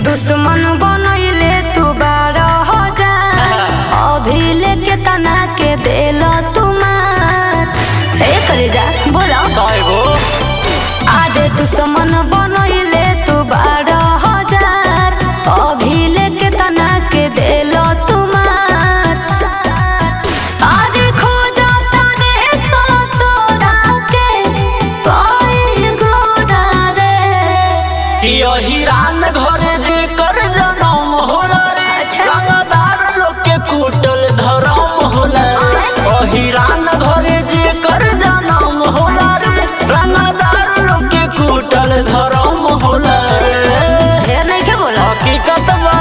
दुश्मन बनैले तू 12,000 अभी लेके तना के देल तुमार करे जा बोला आदे दुश्मन बनैले तू 12,000 अभी लेके तना के देल तुमार आदे खोजा तने सतोरा के कोई गोरा रे हिरान घरे जे कर जनम होला रे रंगदार लोग के कुटल धरम होला हिरान घरे जे कर जनम होला रे रंगदार लोग के कुटल धरम होला रे ढेर नहीं के बोला हकीकत बा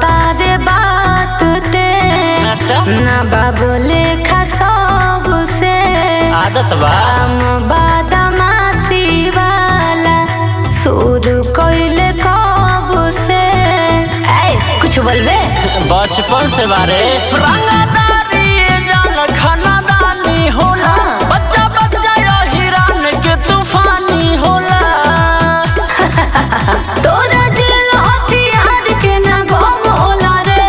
तारे बात ते ना बाबू लेखा सब से आदत बा बादमासी वाला शुरू कइले कब से कुछ बोलबे बचपन से बारे रंगदारी जान खानदानी होला बच्चा बच्चा हिरान के तूफानी होला तोरा जेल हथियार के ना गम होला रे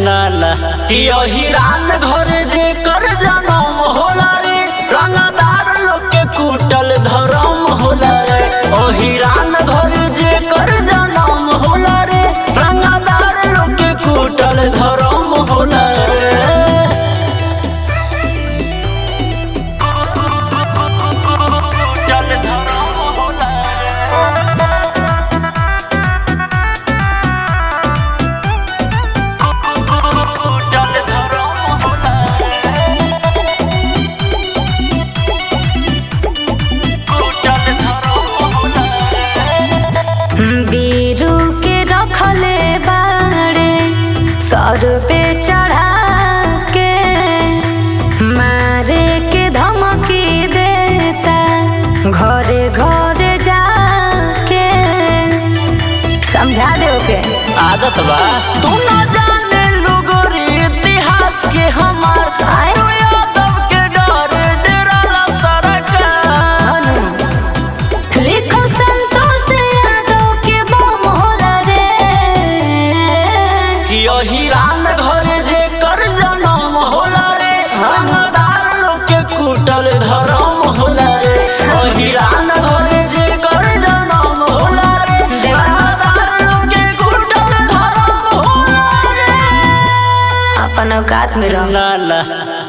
नाला हिरान घरे जे कर जनम होला रे रंगदार लोग के कुटल धरम होला रे हिरान घरे जे कर जनम होला रे रंगदार लोग के कुटल धरम होला रे बीरू के रखले बाड़े सर पे चढ़ा के मारे के धमकी देता घरे घरे जाके समझा दे ओके आदत बा तू ना जाने लोगोरी इतिहास के हमार यादव के डर डेराला सरकार लिखो संतोष यादव के बम होला रे हिरान घरे जे कर जनम होला रे रंगदार लोग के कुटल धरम होला रे हिरान घरे जे कर जनम होला रे रंगदार लोग के कुटल धरम होला रे अपन औकात में रह नाला